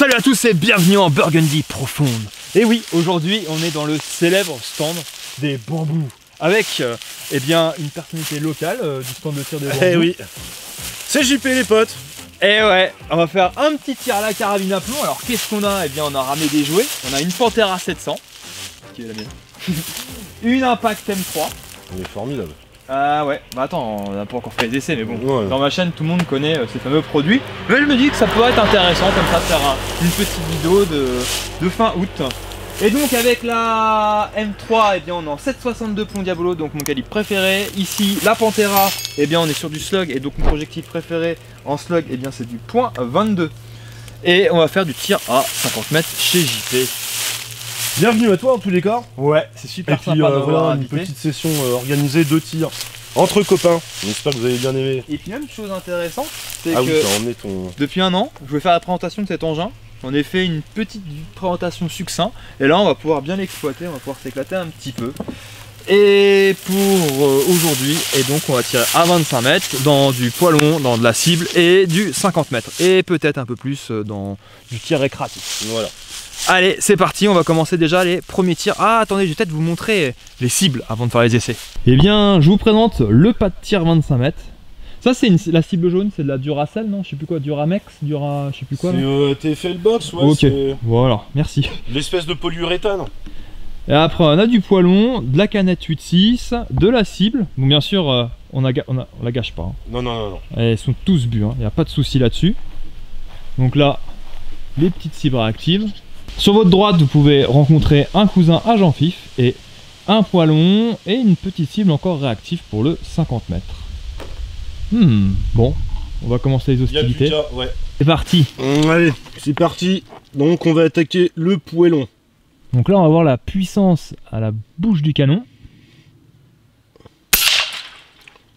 Salut à tous et bienvenue en Burgundy profonde. Et oui, aujourd'hui on est dans le célèbre stand des bambous avec eh bien une personnalité locale du stand de tir des bambous. Eh oui, c'est JP les potes. Et ouais, on va faire un petit tir à la carabine à plomb. Alors qu'est-ce qu'on a? Eh bien on a ramené des jouets. On a une Pantera 700 qui est la mienne. Une Impact M3. On est formidable. Ah ouais, bah attends, on n'a pas encore fait les essais, mais bon, Ouais. Dans ma chaîne tout le monde connaît ces fameux produits. Mais je me dis que ça peut être intéressant comme ça de faire une petite vidéo de fin août. Et donc avec la M3, eh bien on est en 7,62 plomb Diabolo, donc mon calibre préféré. Ici la Pantera, eh bien on est sur du slug, et donc mon projectile préféré en slug, eh bien c'est du .22. Et on va faire du tir à 50 mètres chez JP. Bienvenue à toi en tous les cas. Ouais, c'est super Et puis sympa d'avoir voilà, une invité. petite session organisée de tir entre copains. J'espère que vous avez bien aimé. Et puis même chose intéressante, c'est Ah oui, que t'as emmené ton... depuis un an, je vais faire la présentation de cet engin. On a fait une petite présentation succinct et là on va pouvoir bien l'exploiter, on va pouvoir s'éclater un petit peu. Et pour aujourd'hui, et donc on va tirer à 25 mètres dans du poids long, dans de la cible et du 50 mètres. Et peut-être un peu plus dans du tir récréatif. Voilà. Allez, c'est parti, on va commencer déjà les premiers tirs. Ah, attendez, je vais peut-être vous montrer les cibles avant de faire les essais. Eh bien, je vous présente le pas de tir 25 mètres. Ça, c'est la cible jaune, c'est de la Duracell, non? Je sais plus quoi, Duramex, je sais plus quoi. C'est TFL Box, ouais. Ok, C'est voilà, merci. l'espèce de polyuréthane. Et après, on a du poids long, de la canette 8.6, de la cible. Bon, bien sûr, on la gâche pas. Hein. Non, non, non, non. Elles sont tous bues, il n'y a pas de souci là-dessus. Donc là, les petites cibres réactives. Sur votre droite, vous pouvez rencontrer un cousin agent FIF et un poids long et une petite cible encore réactive pour le 50 mètres. Bon, on va commencer les hostilités. Ouais. C'est parti. Allez, c'est parti. Donc on va attaquer le poêlon. Donc là, on va voir la puissance à la bouche du canon.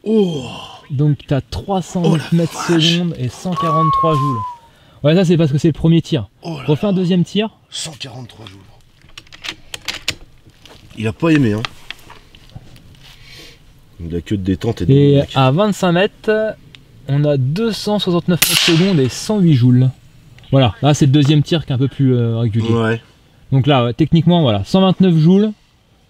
Oh. Donc tu as 309 mètres secondes et 143 joules. Ouais, ça c'est parce que c'est le premier tir. Oh là Refais un deuxième tir. 143 jours. Il a pas aimé, hein. Il a que de détente et de... Et à 25 mètres, on a 269 mètres secondes et 108 joules. Voilà, là c'est le deuxième tir qui est un peu plus régulier. Ouais. Donc là, techniquement, voilà, 129 joules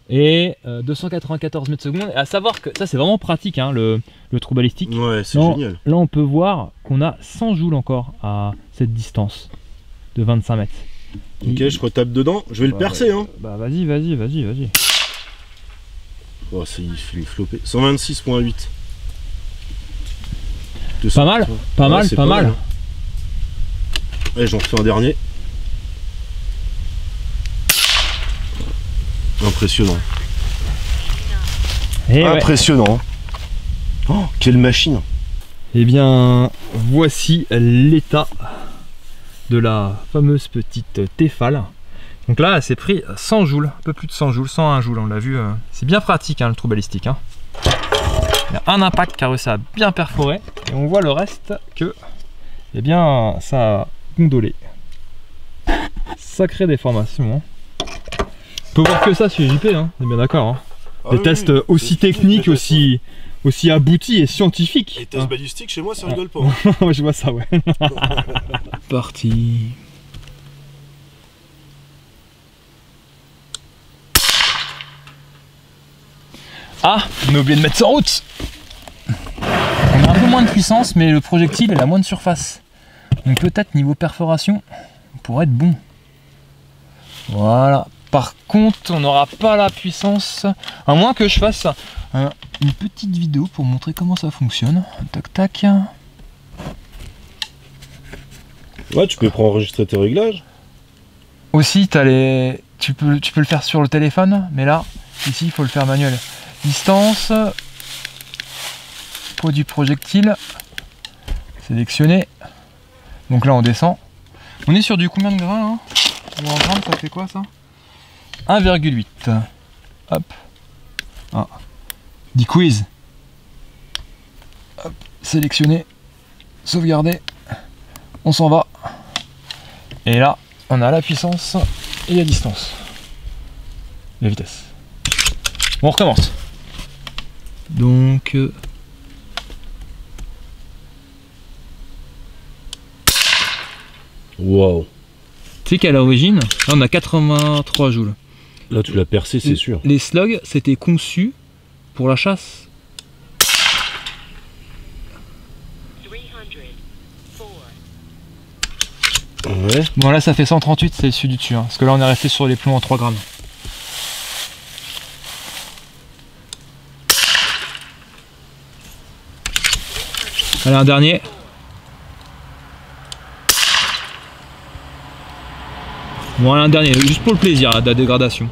et 294 mètres secondes. Et à savoir que ça c'est vraiment pratique, hein, le trou balistique. Ouais, c'est Là, génial. Là on peut voir qu'on a 100 joules encore à cette distance de 25 mètres. Ok, je retape dedans. Je vais le percer, hein. Bah vas-y. Oh, il fait flopper. 126.8. Pas mal, pas mal, c'est pas mal. Allez, j'en refais un dernier. Impressionnant. Et ouais. Impressionnant. Oh, quelle machine. Eh bien, voici l'état de la fameuse petite Tefal. Donc là, elle s'est pris 100 joules, un peu plus de 100 joules, 101 joules, on l'a vu. C'est bien pratique, hein, le trou balistique. Hein. Il y a un impact qui a réussi à bien perforer, et on voit le reste que, eh bien, ça a gondolé. Sacrée déformation. Hein. On peut voir que ça sur JP, hein, on est bien d'accord. Hein. Des tests aussi techniques, aussi aboutis et scientifiques. Les tests hein. balistiques, chez moi, ça rigole pas. Ouais, je vois ça, ouais. Parti. Ah, on a oublié de mettre ça en route. On a un peu moins de puissance, mais le projectile il a moins de surface. Donc peut-être niveau perforation, on pourrait être bon. Voilà. Par contre, on n'aura pas la puissance, à moins que je fasse une petite vidéo pour montrer comment ça fonctionne. Tac tac. Ouais, tu peux enregistrer tes réglages. Aussi, tu peux le faire sur le téléphone, mais là, ici, il faut le faire manuel. Distance, poids du projectile, sélectionné. Donc là, on descend. On est sur du combien de grains hein? Ou en grammes, ça fait quoi ça? 1,8. Hop. Ah. 10 quiz. Hop. Sélectionné. Sauvegarder. On s'en va. Et là, on a la puissance et la distance. La vitesse. Bon, on recommence. Donc... Wow. Tu sais qu'à l'origine, là on a 83 joules. Là, tu l'as percé, c'est sûr. Les slugs, c'était conçu pour la chasse. Ouais. Bon là ça fait 138, c'est celui du dessus, hein, parce que là on est resté sur les plombs en 3 grammes. Allez, un dernier. Bon, allez, un dernier, juste pour le plaisir de la dégradation.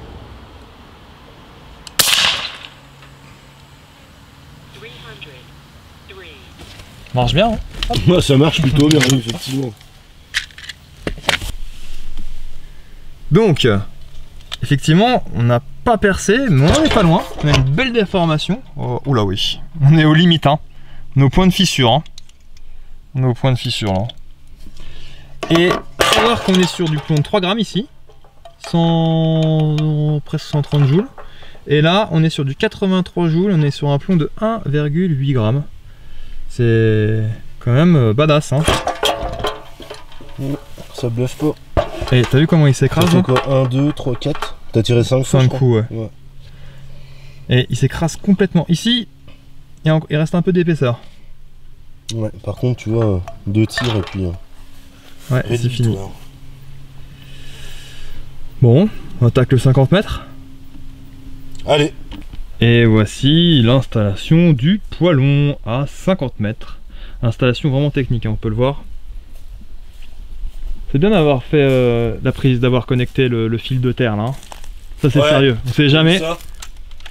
Marche bien, hein. Moi, ça marche plutôt bien, effectivement. Donc, effectivement, on n'a pas percé, mais on n'est pas loin. On a une belle déformation. Oh, oula oui, on est aux limites, hein. On est au point de fissure, hein. On est au point de fissure, là. Et savoir qu'on est sur du plomb de 3 grammes ici, presque 130 joules. Et là, on est sur du 83 joules, on est sur un plomb de 1,8 grammes. C'est quand même badass, hein. Ça bluffe pas. Et t'as vu comment il s'écrase? Ça fait quoi? 1, 2, 3, 4. T'as tiré 5 fois? 5 coups, ouais. Ouais. Et il s'écrase complètement. Ici, il reste un peu d'épaisseur. Ouais, par contre, tu vois, 2 tirs et puis. Ouais, c'est fini. Bon, on attaque le 50 mètres. Allez. Et voici l'installation du poêlon à 50 mètres. Installation vraiment technique, hein, on peut le voir. C'est bien d'avoir fait la prise, d'avoir connecté le fil de terre là. Hein. Ça c'est sérieux, on sait jamais.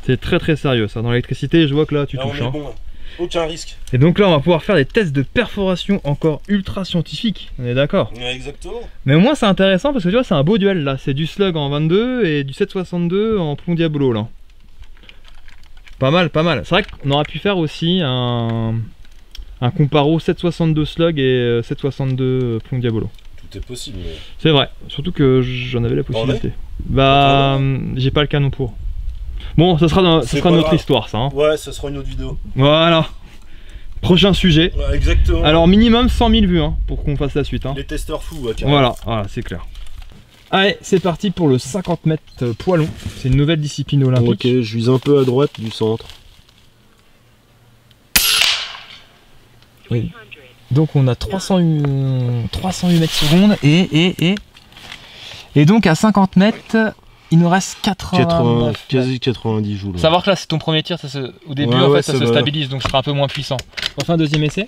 C'est très très sérieux ça. Dans l'électricité, je vois que là tu touches. On est bon, hein. Aucun risque. Et donc là on va pouvoir faire des tests de perforation encore ultra scientifiques, on est d'accord? Ouais, exactement. Mais au moins c'est intéressant parce que tu vois c'est un beau duel là. C'est du slug en 22 et du 762 en plomb diabolo là. Pas mal, pas mal. C'est vrai qu'on aurait pu faire aussi un comparo 762 slug et 762 plomb diabolo. Tout est possible. Mais... C'est vrai, surtout que j'en avais la possibilité. Bah, j'ai pas le canon pour. Bon, ça sera notre histoire, ça. Hein. Ouais, ça sera une autre vidéo. Voilà. Prochain sujet. Ouais, exactement. Alors, minimum 100 000 vues hein, pour qu'on fasse la suite. Hein. Les testeurs fous, ouais, carrément. Voilà, voilà c'est clair. Allez, c'est parti pour le 50 mètres poêlon. C'est une nouvelle discipline olympique. Ok, je vise un peu à droite du centre. Oui. Donc on a 308 mètres secondes et donc à 50 mètres il nous reste 80 quasi 90 joules. Savoir que là c'est ton premier tir, au début en fait ça se stabilise donc ce sera un peu moins puissant. On fait un deuxième essai.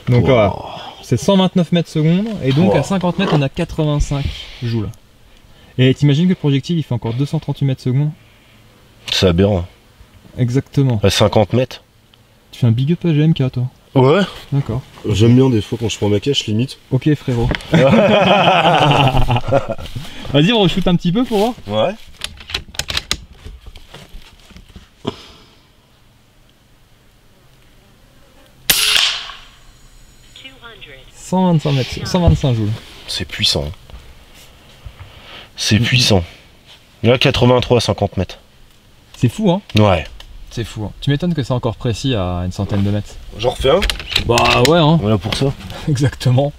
Donc voilà, c'est 129 mètres secondes et donc à 50 mètres on a 85 joules. Et t'imagines que le projectile il fait encore 238 mètres secondes? C'est aberrant. Exactement. À 50 mètres. Tu fais un big up à GMK toi? Ouais. D'accord. J'aime bien des fois quand je prends ma cache limite. Ok frérot. Vas-y on re-shoot un petit peu pour voir. Ouais. « 125 mètres, 125 joules. C'est puissant. C'est puissant. Là 83 50 mètres. C'est fou hein. Ouais. C'est fou hein. Tu m'étonnes que c'est encore précis à une centaine de mètres. J'en refais un. Bah ouais hein. Voilà pour ça. Exactement.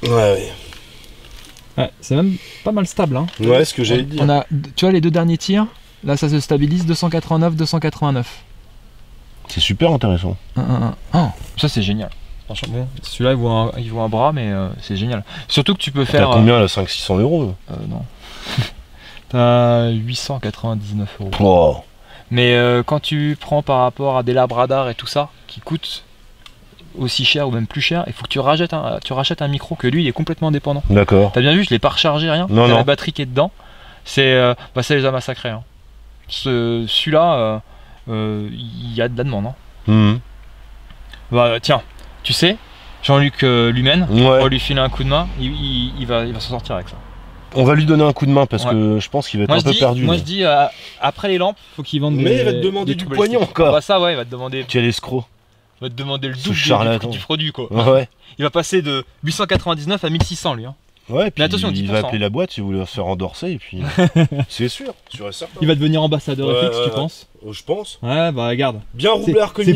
Ouais. Ouais, c'est même pas mal stable hein. Ouais, ce que j'allais dire. On a, tu vois les deux derniers tirs, là ça se stabilise 289, 289. C'est super intéressant. Ça c'est génial. Franchement, bon, celui-là il vaut un bras, mais c'est génial. Surtout que tu peux faire. T'as combien là? 500-600 euros? Non. T'as 899 euros. Oh. Mais quand tu prends par rapport à des labradars et tout ça, qui coûtent aussi cher ou même plus cher, il faut que tu rachètes un micro que lui il est complètement indépendant. D'accord. T'as bien vu, je l'ai pas rechargé rien. Non, la batterie qui est dedans. C'est ça les a massacrés. Hein. Celui-là, il y a de la demande. Hein. Bah, tiens, tu sais, Jean-Luc Lumen, on va lui filer un coup de main, il va s'en sortir avec ça. On va lui donner un coup de main parce que je pense qu'il va être un peu perdu. Moi je dis, après les lampes, faut qu'il vende des. Mais il va te demander du poignon encore. Bah ça ouais, il va te demander. Quel escroc. Il va te demander le double du produit quoi. Ouais. Il va passer de 899 à 1600 lui. Hein. Ouais, puis attention, il 10%. va appeler la boîte, il voulait se faire endorser, et puis... c'est sûr et certain. Il va devenir ambassadeur Ouais, FX, tu penses? Je pense. Ouais, bah regarde. Bien roublard que C'est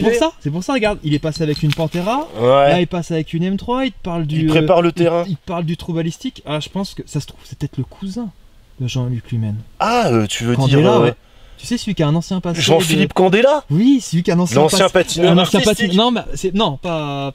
pour ça, regarde, il est passé avec une Pantera, là Ouais. il passe avec une M3, il te parle du... Il prépare le terrain. Il parle du trou balistique. Ah, je pense que ça se trouve, c'est peut-être le cousin de Jean-Luc Lumen. Ah, tu veux Candela, dire... ouais. Tu sais, celui qui a un ancien passé. Jean-Philippe Candela. Oui, celui qui a un ancien L'ancien passé. patineur Un ancien artistique. patineur. Non, mais non, pas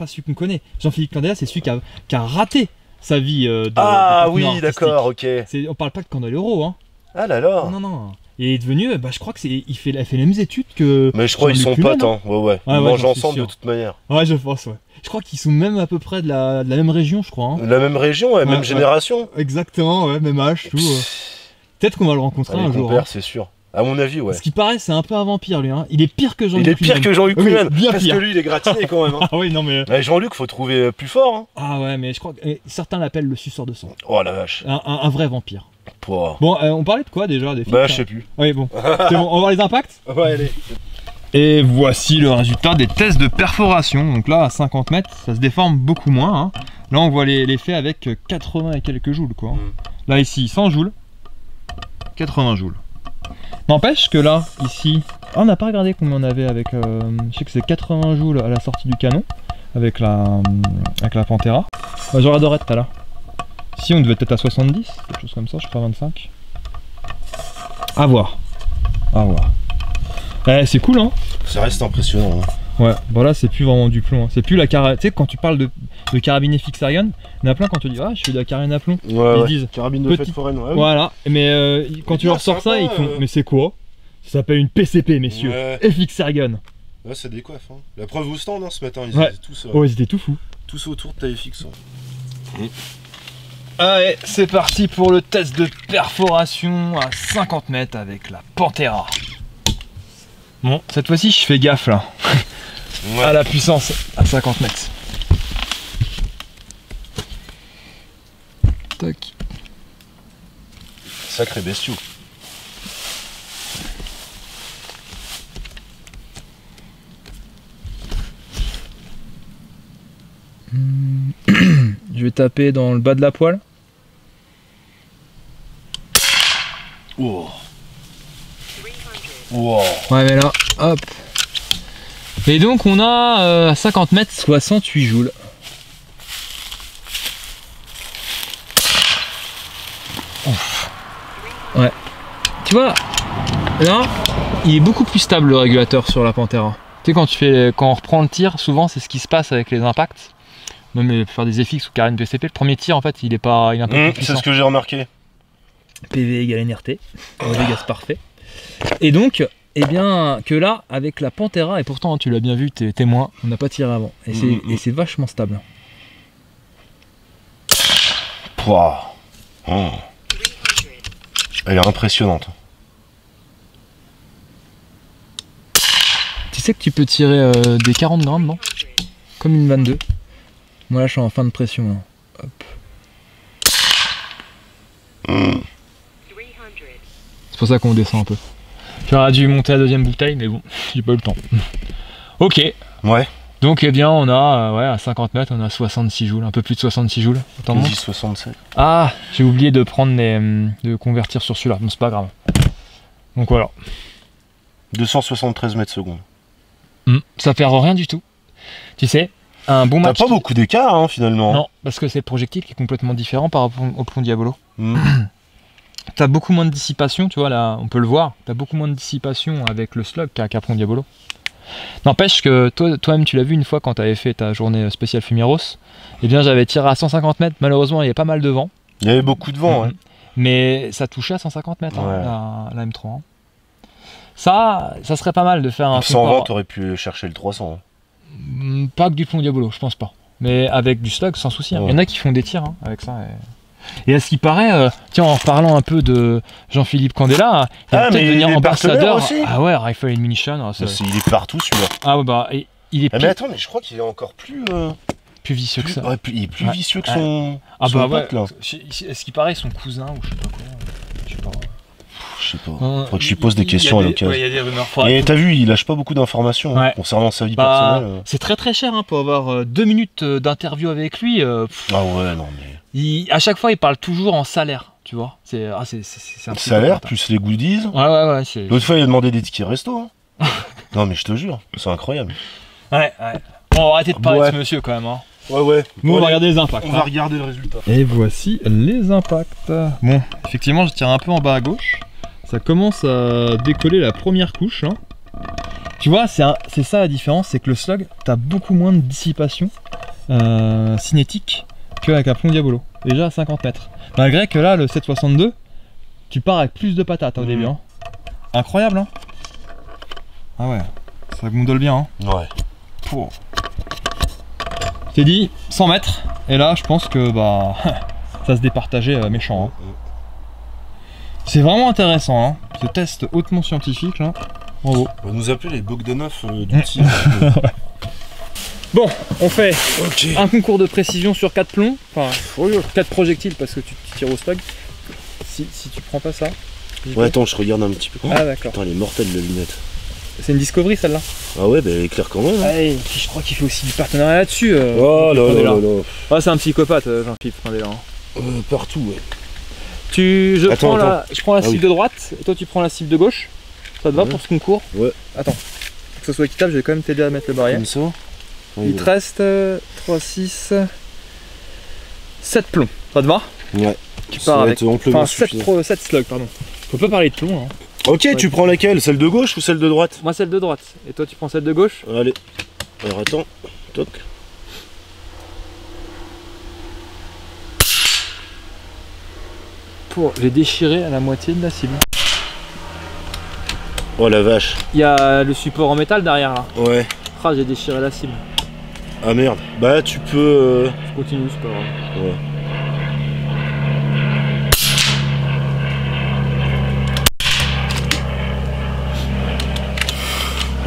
celui qu'on connaît. Jean-Philippe Candela, c'est celui qui a raté sa vie de Ah patineur oui, artistique. d'accord, ok. On parle pas de Candeloro, hein. Ah là là. Non, non. Il est devenu, je crois que il fait les mêmes études que. Mais je crois qu'ils sont Jean-Luc potes, Lumen, hein. Ouais. Ils ouais, mangent j'en suis ensemble sûr. de toute manière. Ouais, je pense, ouais. Je crois qu'ils sont même à peu près de la même région, je crois. Hein. La même région, ouais, même Ouais. génération. Exactement, ouais, même âge, tout. Peut-être qu'on va le rencontrer Les un jour. compères, Hein. c'est sûr. À mon avis, ouais. Ce qui paraît, c'est un peu un vampire, lui. Hein. Il est pire que Jean-Luc Il est pire Lumen. que Jean-Luc Oui, Lumen. bien Parce pire. que lui, il est gratiné quand même. Hein. Ah oui, non, mais. Ouais, Jean-Luc, faut trouver plus fort. Hein. Ah ouais, mais je crois que certains l'appellent le suceur de sang. Oh la vache. Un vrai vampire. Pouah. Bon, on parlait de quoi déjà des films, Bah, hein je sais plus. Oui, bon. C'est bon, on va voir les impacts. Ouais, allez. Et voici le résultat des tests de perforation. Donc là, à 50 mètres, ça se déforme beaucoup moins. Hein. Là, on voit l'effet avec 80 et quelques joules, quoi. Là, ici, 100 joules. 80 joules. N'empêche que là, ici, on n'a pas regardé combien on avait avec... je sais que c'est 80 joules à la sortie du canon, avec la Pantera. Bah, je regarderai tout à l'heure. Ici, on devait être à 70, quelque chose comme ça, je crois 25. À voir. À voir. Eh, c'est cool, hein. Ça reste impressionnant. Hein. Ouais, bon là c'est plus vraiment du plomb, hein. C'est plus la carabine. Tu sais, quand tu parles de carabine FX Arion, il y en a plein quand tu dis ah je fais de la carabine à plomb. Ouais, Ils ouais. disent Carabine de petit- fête foraine, ouais. voilà, mais quand tu bien, leur sors ça, sympa, ils font mais c'est quoi? Ça s'appelle une PCP, messieurs. Ouais. FX Arion. Ouais, ça décoiffe. Hein. La preuve au stand, hein, ce matin, ils Ouais. étaient tous, Oh, ils étaient tout fous. tous autour de ta FX. Hein. Allez, c'est parti pour le test de perforation à 50 mètres avec la Pantera. Bon, cette fois-ci, je fais gaffe là. Ouais. À la puissance à 50 mètres. Tac. Sacré bestiau. Je vais taper dans le bas de la poêle. Oh. Wow. Ouais, mais là, hop. Et donc, on a à 50 mètres 68 joules. Ouf. Ouais. Tu vois, là, il est beaucoup plus stable le régulateur sur la Pantera. Tu sais, quand on reprend le tir, souvent c'est ce qui se passe avec les impacts. Même faire des FX ou carène PCP, le premier tir en fait il est un peu plus puissant. C'est ce que j'ai remarqué. PV égale NRT, gaz parfait. Et donc, eh bien, que là, avec la Pantera, et pourtant tu l'as bien vu, t'es témoin, on n'a pas tiré avant. Et c'est vachement stable. Pouah. Oh. Elle est impressionnante. Tu sais que tu peux tirer des 40 grammes, non? Comme une 22. Moi là je suis en fin de pression. Là. Hop. C'est pour ça qu'on descend un peu. J'aurais dû monter la deuxième bouteille, mais bon, j'ai pas eu le temps. Ok. Ouais. Donc eh bien on a, ouais, à 50 mètres, on a 66 joules, un peu plus de 66 joules. Attends, On dit 67. ah, j'ai oublié de prendre de convertir sur celui-là, bon c'est pas grave. Donc voilà. 273 mètres secondes. Ça perd rien du tout. Tu sais, un bon T'as match. pas beaucoup d'écart, hein, finalement. Non, parce que c'est le projectile qui est complètement différent par rapport au plomb Diabolo. Mm. T'as beaucoup moins de dissipation, tu vois, là, on peut le voir. T'as beaucoup moins de dissipation avec le slug qu'à plomb Diabolo. N'empêche que toi-même, tu l'as vu une fois quand t'avais fait ta journée spéciale Fumiros. Eh bien, j'avais tiré à 150 mètres. Malheureusement, il y avait pas mal de vent. Il y avait beaucoup de vent, ouais. Mais ça touchait à 150 mètres, Ouais. hein, la M3. Hein. Ça serait pas mal de faire un Sans truc vent, t'aurais pu chercher le 300. Hein. pas que du plomb Diabolo, je pense pas. Mais avec du slug, sans souci. Hein. Ouais. Il y en a qui font des tirs hein, avec ça. Et à ce qui paraît, tiens, en reparlant un peu de Jean-Philippe Candela, il va Ah, peut-être mais devenir il est ambassadeur. partenaire aussi. Ah ouais, Rifle Ammunition. Ah, Il est partout, celui-là. ah ouais, bah, il est Ah, plus, mais attends, mais je crois qu'il est encore plus... plus vicieux que ça. ouais, il est plus Ouais. vicieux que son... Ah son bah ouais, pote, là. à ce qui paraît, son cousin ou je sais pas quoi. Je sais pas. Je sais pas. Non, Faudrait que je lui pose des questions à l'occasion. Ouais, il y a des rumeurs. Et t'as vu, il lâche pas beaucoup d'informations hein, Ouais. concernant sa vie Bah, personnelle. c'est très très cher hein, pour avoir 2 minutes d'interview avec lui. Ah ouais, non mais... À chaque fois, il parle toujours en salaire, tu vois. C'est un salaire plus les goodies. Ouais. L'autre fois, il a demandé des tickets resto. Hein. Non, mais je te jure, c'est incroyable. Ouais. Bon, on va arrêter de parler de ce monsieur quand même. Hein. Ouais. Nous, on va regarder les impacts. On va regarder le résultat. Et voici les impacts. Bon, effectivement, je tire un peu en bas à gauche. Ça commence à décoller la première couche. Hein. Tu vois, c'est ça la différence, c'est que le slug, t'as beaucoup moins de dissipation cinétique qu'avec un plomb Diabolo. Déjà à 50 mètres. Malgré que là, le 762, tu pars avec plus de patates au début. Hein. Incroyable, hein. Ah ouais, ça gondole bien. Hein. Ouais. Pouh. T'es dit 100 mètres, et là, je pense que bah ça se départageait méchant. Hein. C'est vraiment intéressant, hein. Ce test hautement scientifique là. Bravo. On va nous appeler les Bogdanov du tir. Bon, on fait un concours de précision sur 4 plombs, enfin 4 projectiles parce que tu tires au slug. Si tu prends pas ça. Ouais, attends, je regarde un petit peu. Ah d'accord. Putain, elle est mortelle la lunette. C'est une Discovery celle-là. Ah ouais, bah elle est claire quand même. Hein. Ah, et puis je crois qu'il fait aussi du partenariat là-dessus. Oh là. Ah, c'est un psychopathe, Jean-Philippe Prindella. Partout, ouais. Je prends la cible de droite, et toi tu prends la cible de gauche. Ça te va pour ce concours? Ouais. Attends, pour que ce soit équitable, je vais quand même t'aider à mettre le barrière. Comme ça. Il te reste 3, 6, 7 plombs. Ça te va? Ouais. Tu pars avec. Enfin, 7 slugs, pardon. Faut pas parler de plomb. Hein. Ok, tu prends laquelle? Celle de gauche ou celle de droite? Moi, celle de droite. Et toi, tu prends celle de gauche? Allez. Alors attends. Toc. J'ai déchiré à la moitié de la cible. Oh la vache. Il y a le support en métal derrière là. Ouais. Ah, j'ai déchiré la cible. Ah merde. Bah tu peux... Je continue, c'est pas grave. Ouais.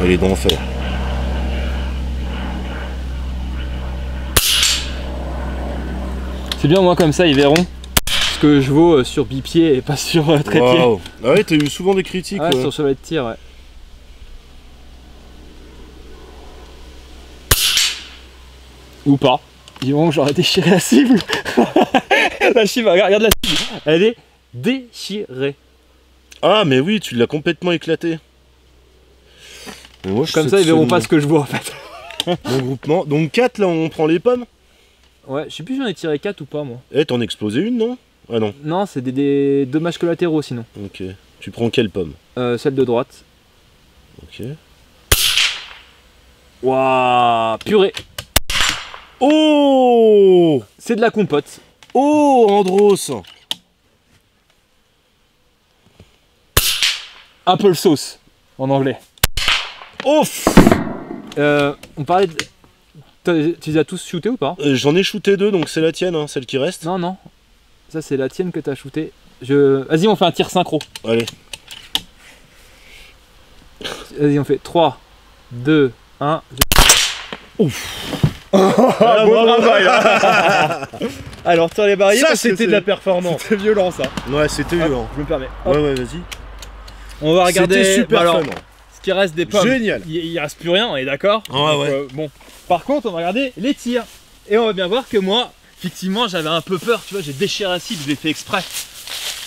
Elle est d'enfer. C'est bien, moi comme ça ils verront ce que je vaux sur bipied et pas sur trépied. Wow. Ah ouais, t'as eu souvent des critiques. Ouais, sur chevalet de tir, ouais. Ou pas. Ils diront que j'aurais déchiré la cible. La cible, regarde la cible. Elle est déchirée. Ah mais oui, tu l'as complètement éclaté. Moi, comme ça ils verront pas ce que je vois en fait. Mon groupement. Donc 4 là on prend les pommes. Ouais, je sais plus si j'en ai tiré 4 ou pas moi. Eh, t'en as explosé une, non? Ah non. Non, c'est des dommages collatéraux sinon. Ok. Tu prends quelle pomme? Celle de droite. Ok. Waouh, purée. Oh, c'est de la compote. Oh, Andros. Apple sauce en anglais. Oh. On parlait de... Tu les as tous shootés ou pas? J'en ai shooté 2, donc c'est la tienne, hein, celle qui reste. Non. Ça c'est la tienne que t'as shooté. Vas-y, on fait un tir synchro. Allez. Vas-y, on fait 3, 2, 1. Ouf. Alors, tire les barrières. Ça, c'était de la performance. C'était violent, ça. Ouais, c'était violent. Je me permets. Ouais, vas-y. On va regarder. C'était super fun. Ce qui reste des pommes. Génial. Il reste plus rien, on est d'accord? Ouais. Bon. Par contre, on va regarder les tirs. Et on va bien voir que moi, effectivement, j'avais un peu peur. Tu vois, j'ai déchiré la cible, je l'ai fait exprès.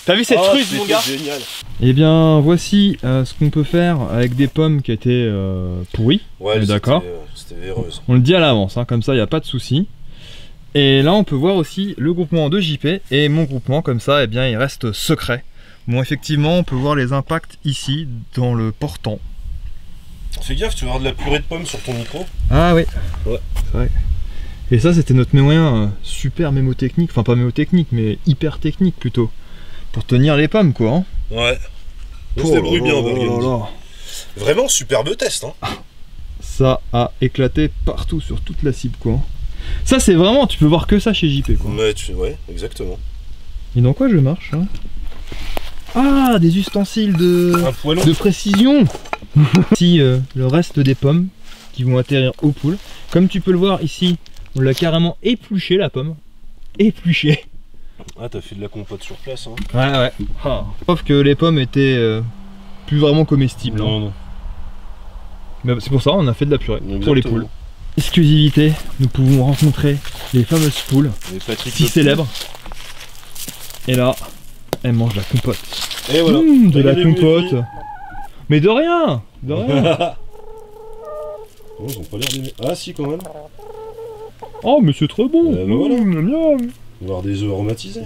T'as vu cette ruse, mon gars? Génial. Eh bien, voici ce qu'on peut faire avec des pommes qui étaient pourries. Ouais, d'accord. C'était véreuse. On le dit à l'avance, hein, comme ça, il n'y a pas de souci. Et là, on peut voir aussi le groupement de JP et mon groupement, comme ça, eh bien, il reste secret. Bon, effectivement, on peut voir les impacts ici, dans le portant. Fais gaffe, tu vas avoir de la purée de pommes sur ton micro. Ah oui. Ouais. C'est vrai. Et ça, c'était notre moyen super mémotechnique, enfin pas mémotechnique, mais hyper technique plutôt. Pour tenir les pommes, quoi. Hein. Ouais. On se débrouille bien, Volgan. Vraiment superbe test, hein. Ça a éclaté partout sur toute la cible, quoi. Ça, c'est vraiment, tu peux voir que ça chez JP, quoi. Ouais, exactement. Et dans quoi je marche, hein? Ah, des ustensiles de précision. Ici, le reste des pommes qui vont atterrir au pool. Comme tu peux le voir ici, on l'a carrément épluché, la pomme. Épluché. Ah, t'as fait de la compote sur place, hein. Ouais. Ah. Sauf que les pommes étaient plus vraiment comestibles. Non. Mais c'est pour ça on a fait de la purée. Exactement. Pour les poules. Exclusivité, nous pouvons rencontrer les fameuses poules, Et Patrick si le célèbres. Et là, elles mangent la compote. Et voilà. De la Regardez-vous, les compote. filles. Mais de rien. De rien. Oh, ils ont pas l'air d'aimer. Ah si, quand même. Oh mais c'est très bon. Bah voilà. Miam. On va avoir des œufs aromatisés.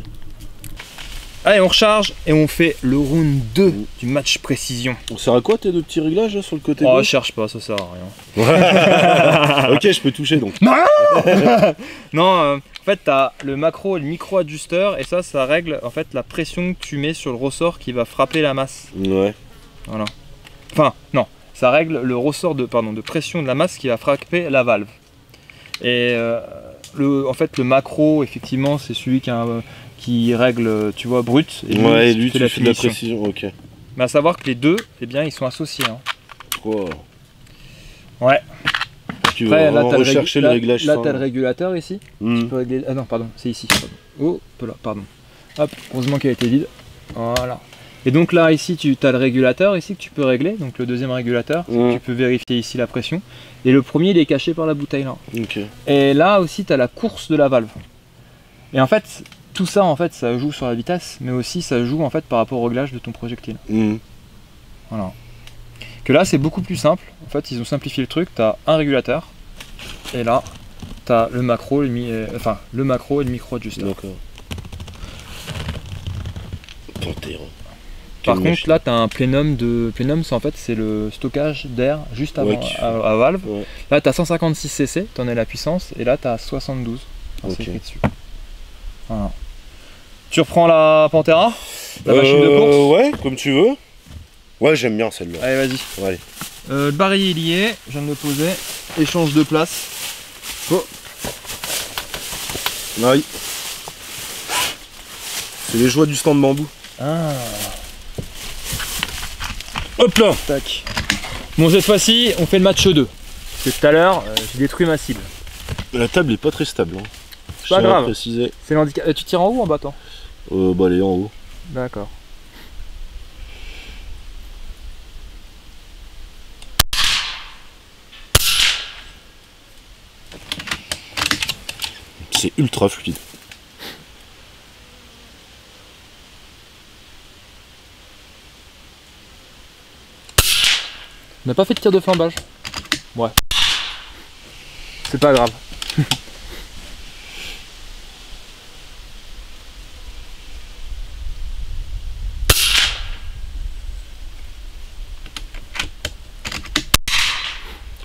Allez, on recharge et on fait le round 2 du match précision. On sert à quoi tes deux petits réglages là, sur le côté Oh, gauche? cherche pas, ça sert à rien. Ok, je peux toucher donc. Non, en fait, t'as le macro et le micro ajusteur et ça règle en fait la pression que tu mets sur le ressort qui va frapper la masse. Ouais. Voilà. Enfin, non, ça règle le ressort de pression de la masse qui va frapper la valve. Et en fait, le macro, effectivement, c'est celui qui règle, tu vois, brut. Et Ouais, lui, tu tu fais fais de la précision, ok. Mais à savoir que les deux, eh bien, ils sont associés. Hein. Oh. Ouais. Tu Après, vas là, t'as rechercher le réglage là, fin. t'as le régulateur ici. Hmm. Tu peux régler... Ah non, pardon, c'est ici. Pardon. Oh, là, pardon. Hop, heureusement qu'elle était vide. Voilà. Et donc là, ici, tu as le régulateur ici que tu peux régler. Donc le deuxième régulateur, tu peux vérifier ici la pression. Et le premier, il est caché par la bouteille là. Ok. Et là aussi, tu as la course de la valve. Et en fait, tout ça, en fait, ça joue sur la vitesse, mais aussi ça joue en fait par rapport au réglage de ton projectile. Hmm. Voilà. Que là, c'est beaucoup plus simple. En fait, ils ont simplifié le truc. Tu as un régulateur. Et là, tu as le macro, le macro et le micro ajusteur. D'accord. Panthéon. Par contre, là, tu as un plénum de. Plénum, c'est en fait c'est le stockage d'air juste avant à valve. Ouais. Là, tu as 156 cc, tu en as la puissance, et là, tu as 72. Enfin, c'est Ok. écrit dessus. Voilà. Tu reprends la Pantera, la machine de course. Ouais, comme tu veux. Ouais, j'aime bien celle-là. Allez, vas-y. Allez. Le barillet est lié, je viens de le poser. Échange de place. Oh. Oui. C'est les joies du stand bambou. Ah. Hop là. Tac. Bon, cette fois-ci, on fait le match 2. Parce que tout à l'heure, j'ai détruit ma cible. La table est pas très stable. Hein. Je Pas tiens à grave. préciser. C'est l'handicap. Tu tires en haut ou en bas, toi? Bah, elle est en haut. D'accord. C'est ultra fluide. On n'a pas fait de tir de flambage. Ouais. C'est pas grave.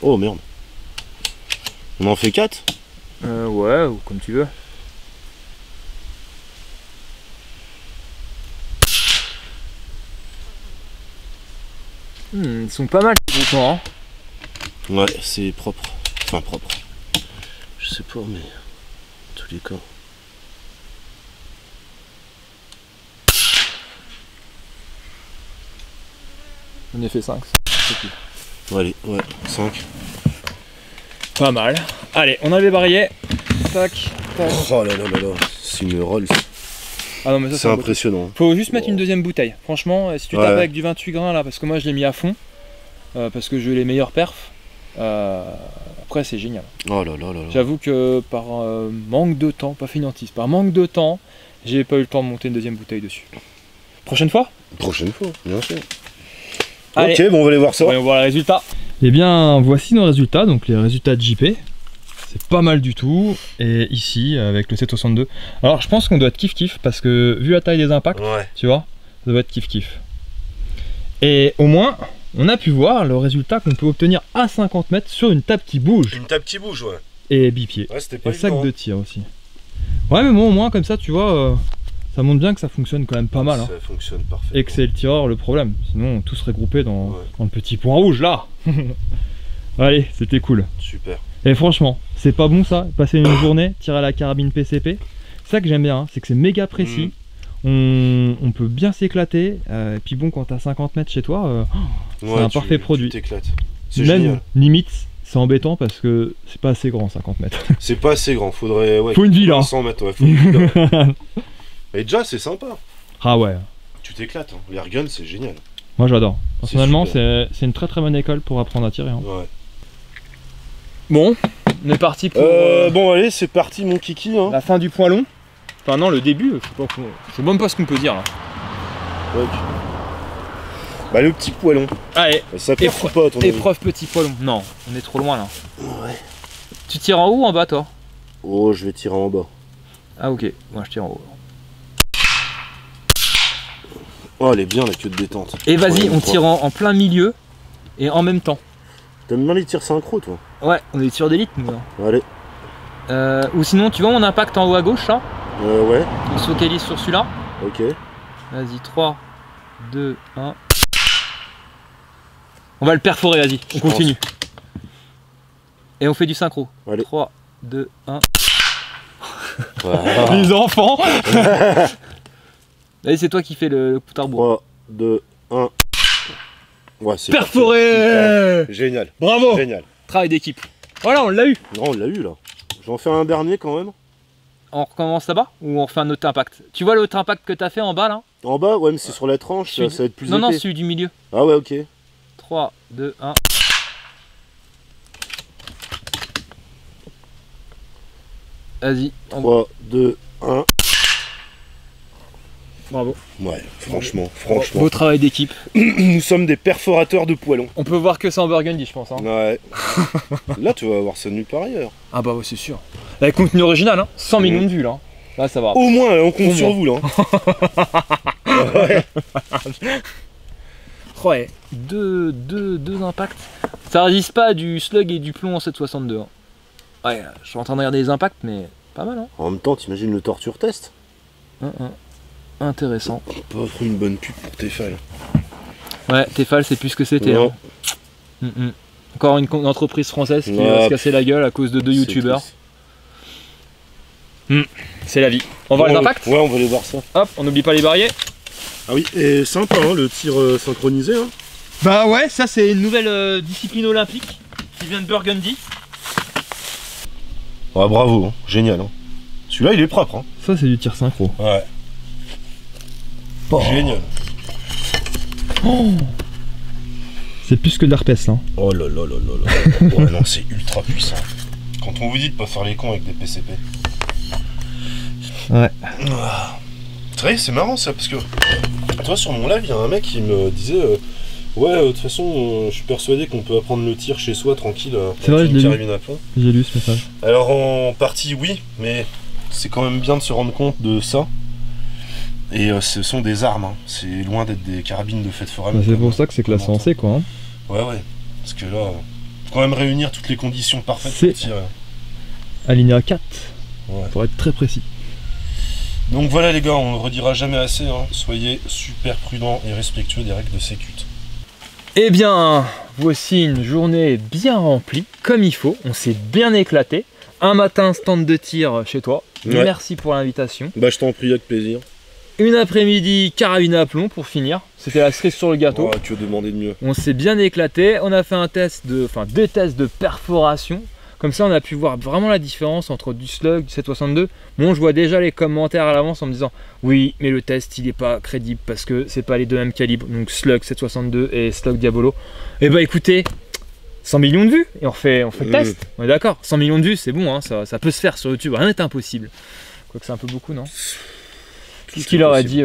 Oh merde. On en fait 4? Ouais, ou comme tu veux. Ils sont pas mal ces groupements, hein. Ouais, c'est propre. Enfin propre. Je sais pas, mais en tous les cas. On a fait 5. Allez, ouais, 5. Pas mal. Allez, on a les barillet. Tac, tac. Oh là là là là, c'est une Rolls. Ah non, mais ça C'est impressionnant. Faut juste mettre une deuxième bouteille. Franchement, si tu Ouais. tapes avec du 28 grains là, parce que moi je l'ai mis à fond, parce que je veux les meilleurs perfs, après c'est génial. Oh là là là là. J'avoue que par manque de temps, pas fainéantise, par manque de temps, j'ai pas eu le temps de monter une deuxième bouteille dessus. Prochaine fois? Prochaine fois, bien sûr. Allez. Ok, bon, on va aller voir ça. Voyons voir les résultats. Eh bien, voici nos résultats, donc les résultats de JP. C'est pas mal du tout. Et ici, avec le 762. Alors, je pense qu'on doit être kiff-kiff, parce que vu la taille des impacts, Ouais. tu vois, ça doit être kiff-kiff. Et au moins, on a pu voir le résultat qu'on peut obtenir à 50 mètres sur une table qui bouge. Une table qui bouge, ouais. Et bipied. Ouais, c'était pas Et sac évident, de tir aussi. Ouais, mais bon, au moins, comme ça, tu vois, ça montre bien que ça fonctionne quand même pas mal. Hein. Ça fonctionne parfait. Et que c'est le tireur le problème. Sinon, tout serait groupé dans, Ouais. dans le petit point rouge là. Allez, c'était cool. Super. Et franchement, c'est pas bon ça, passer une journée, tirer à la carabine PCP. C'est ça que j'aime bien, hein, c'est que c'est méga précis. On peut bien s'éclater. Et puis bon, quand t'as 50 mètres chez toi, c'est un parfait produit. Tu t'éclates. C'est Même génial. limite, c'est embêtant parce que c'est pas assez grand 50 mètres. C'est pas assez grand, faudrait. Ouais, Faut une villa. 100 mètres, ouais, faut une villa. Et déjà, c'est sympa. Ah ouais, Tu t'éclates. Hein. L'airgun, c'est génial. moi j'adore. Personnellement, super. c'est une très très bonne école pour apprendre à tirer. Hein. Ouais. Bon, On est parti pour bon allez, c'est parti mon kiki. Hein. la fin du point long. Enfin non, le début, je sais même pas ce qu'on peut dire là. Ouais. Bah le petit poilon. Allez, Ça perce ou pas à ton avis? épreuve petit poilon. Non, on est trop loin là. Ouais. Tu tires en haut ou en bas toi? Oh, je vais tirer en bas. Ah ok, moi je tire en haut. Oh, elle est bien la queue de détente. Et vas-y, on tire en plein milieu et en même temps. T'aimes bien les tirs synchro toi? Ouais, on est sur d'élite nous. Allez. Ou sinon, tu vois mon impact en haut à gauche là? Ouais. On se focalise sur celui-là. Ok. Vas-y, 3, 2, 1. On va le perforer, vas-y, on continue. Et on fait du synchro. Allez. 3, 2, 1. Voilà. Les enfants. Vas-y, c'est toi qui fais le coup d'arbour. 3, 2, 1. Ouais, c'est perforé. Génial. Bravo. Génial. Travail d'équipe. Voilà, on l'a eu. Non, on l'a eu là. J'en fais un dernier quand même. On recommence là-bas ou on refait un autre impact? Tu vois l'autre impact que t'as fait en bas là? En bas, ouais, mais c'est sur la tranche, ça va être plus épais. Non, celui du milieu. Ah ouais, ok. 3, 2, 1. Vas-y. 3, 2, 1. Bravo. Ouais, franchement. Beau travail d'équipe. Nous sommes des perforateurs de poilons. On peut voir que ça en Burgundy, je pense. Hein. Ouais. Là, tu vas avoir ça nulle part ailleurs. Ah bah ouais, c'est sûr. Avec contenu original, hein. 100 millions de vues là. Là, ça va. Au moins, on compte sur vous là. Ouais. Ouais. Deux impacts. Ça résiste pas du slug et du plomb en 762. Hein. Ouais, je suis en train de regarder les impacts, mais pas mal. Hein. En même temps, t'imagines le torture test? Intéressant. Pas trop une bonne pub pour Tefal. Ouais, Tefal, c'est plus ce que c'était. Hein. Encore une entreprise française qui va se casser la gueule à cause de 2 youtubeurs. C'est la vie. On va voir les impacts? Ouais, on va aller voir ça. Hop, on n'oublie pas les barillet. Ah oui, et sympa hein, le tir synchronisé. Hein. Bah ouais, ça c'est une nouvelle discipline olympique qui vient de Burgundy. Ouais, bravo, hein. Génial. Hein. Celui-là, il est propre. Hein. Ça c'est du tir synchro. Ouais. Oh. Génial. Oh. C'est plus que de l'herpès là. Oh là là là là là. Ouais, non, c'est ultra puissant. Quand on vous dit de pas faire les cons avec des PCP. Ouais. C'est vrai, c'est marrant ça, parce que toi sur mon live, il y a un mec qui me disait ouais, de toute façon, je suis persuadé qu'on peut apprendre le tir chez soi tranquille. C'est vrai, je l'ai lu. J'ai lu ce message. Alors en partie oui, mais c'est quand même bien de se rendre compte de ça. Et ce sont des armes, hein. C'est loin d'être des carabines de fête foraine. Bah, c'est pour ça que c'est classé en C quoi. Hein. Ouais, parce que là, faut quand même réunir toutes les conditions parfaites pour tirer. Alinéa 4, ouais. Pour être très précis. Donc voilà les gars, on ne le redira jamais assez, hein. Soyez super prudents et respectueux des règles de sécu. Eh bien, voici une journée bien remplie, comme il faut, on s'est bien éclaté. Un matin, stand de tir chez toi, ouais. Merci pour l'invitation. Bah je t'en prie, avec plaisir. Une après-midi, carabine à plomb pour finir, c'était la cerise sur le gâteau. Oh, tu veux demander de mieux. On s'est bien éclaté, on a fait deux tests de perforation. Comme ça, on a pu voir vraiment la différence entre du slug, du 762. Bon, je vois déjà les commentaires à l'avance en me disant oui, mais le test, il n'est pas crédible parce que c'est pas les deux mêmes calibres. Donc slug 762 et slug Diabolo. Et bah écoutez, 100 millions de vues et on refait le test. On est d'accord, 100 millions de vues, c'est bon, hein, ça peut se faire sur YouTube, rien n'est impossible. Quoique c'est un peu beaucoup, non? Qu'est-ce qu'il aurait dit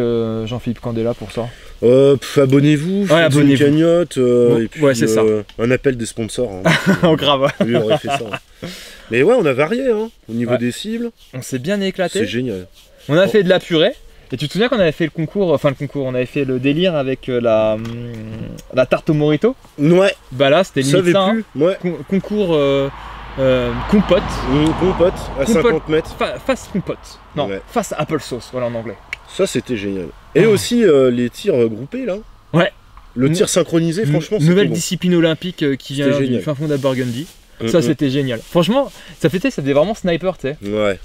Jean-Philippe Candela pour ça? Abonnez-vous, ouais, abonnez-vous. Une cagnotte, et puis ouais, c'est ça. Un appel des sponsors. Hein, oh, grave. Lui aurait fait ça. Hein. Mais ouais, on a varié hein, au niveau des cibles. On s'est bien éclaté. C'est génial. On a fait de la purée. Et tu te souviens qu'on avait fait le concours, on avait fait le délire avec la tarte au Morito? Ouais. Bah là, c'était limite ça. Hein. Ouais. Concours compote. Compote à 50 mètres. Face compote. Non, face applesauce, voilà en anglais. Ça, c'était génial. Et aussi les tirs groupés là. Ouais. Le tir synchronisé, franchement, c'était nouvelle discipline olympique qui vient du fin fond de la Burgundy. Ça, c'était génial. Franchement, ça faisait vraiment sniper, tu sais. Ouais.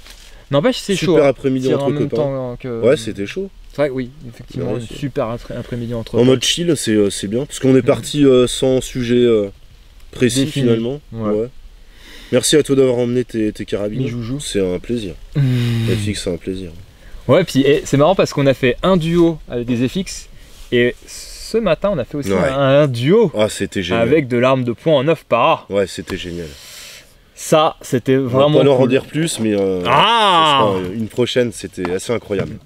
N'empêche, c'est chaud. Super après-midi entre copains. Ouais, c'était chaud. C'est vrai que oui, effectivement, une super après-midi entre en mode chill, c'est bien. Parce qu'on est parti sans sujet précis finalement. Ouais. Merci à toi d'avoir emmené tes carabines. C'est un plaisir. FX, c'est un plaisir. Ouais, puis c'est marrant parce qu'on a fait un duo avec des FX et ce matin on a fait aussi un duo. Ah, c'était génial. Avec de l'arme de poing en 9 para. Ouais, c'était génial. Ça, c'était vraiment. On va pas leur en cool. dire plus, mais une prochaine, c'était assez incroyable.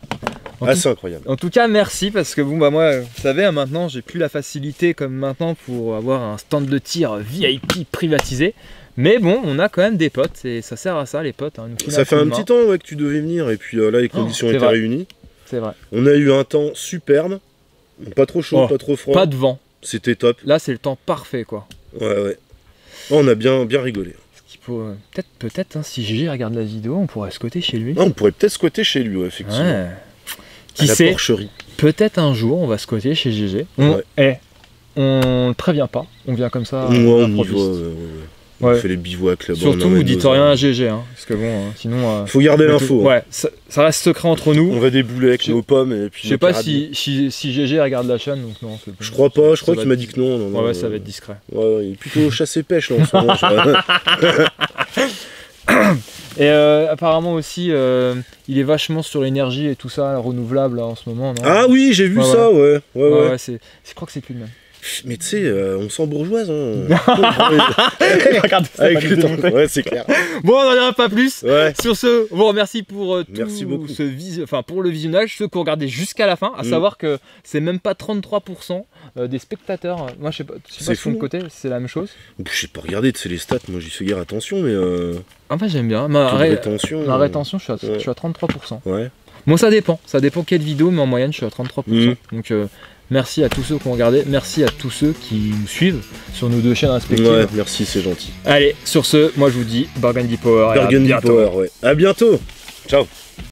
Incroyable. En tout cas, merci parce que bon, bah moi, vous savez, maintenant, j'ai plus la facilité comme maintenant pour avoir un stand de tir VIP privatisé. Mais bon, on a quand même des potes et ça sert à ça, les potes. Hein, ça fait un petit temps que tu devais venir et puis là, les conditions étaient réunies. C'est vrai. On a eu un temps superbe, pas trop chaud, pas trop froid. Pas de vent. C'était top. Là, c'est le temps parfait, quoi. Ouais. Oh, on a bien rigolé. Peut-être, hein, si Gégé regarde la vidéo, on pourrait squatter chez lui. On pourrait peut-être squatter chez lui, effectivement. Ouais. Qui sait, porcherie. Peut-être un jour, on va squatter chez Gégé. On le prévient pas, on vient comme ça. On fait les bivouacs là-bas. Surtout, vous dites rien à Gégé, hein, parce que bon, sinon... faut garder l'info. Ouais, ça reste secret entre nous. On va débouler avec nos pommes et puis... Je sais pas si Gégé regarde la chaîne, donc non. Je crois pas, je crois qu'il m'a dit que non. Ouais, ça va être discret. Ouais, il est plutôt chasse et pêche là en ce moment. Et apparemment aussi, il est vachement sur l'énergie et tout ça, renouvelable là, en ce moment, non? Ah oui, j'ai vu ça, ouais. Je crois que c'est plus le même. Mais tu sais, on sent bourgeoise, hein. Regarde ça, avec le temps. Ouais, c'est clair. Bon, on n'en dira pas plus. Ouais. Sur ce, on vous remercie pour Merci beaucoup. Pour le visionnage, ceux qui ont regardé jusqu'à la fin, à savoir que c'est même pas 33% des spectateurs. Moi, je sais pas si de côté, c'est la même chose. Je sais pas regarder, c'est les stats, moi j'y fais guère attention, mais. En fait, j'aime bien. Ma rétention, je suis à 33%. Ouais. Bon, ça dépend quelle vidéo, mais en moyenne, je suis à 33%. Donc, merci à tous ceux qui ont regardé, merci à tous ceux qui nous suivent sur nos deux chaînes respectives. Ouais, merci, c'est gentil. Allez, sur ce, moi je vous dis Burgundy Power. Burgundy Power, ouais. À bientôt. Ciao.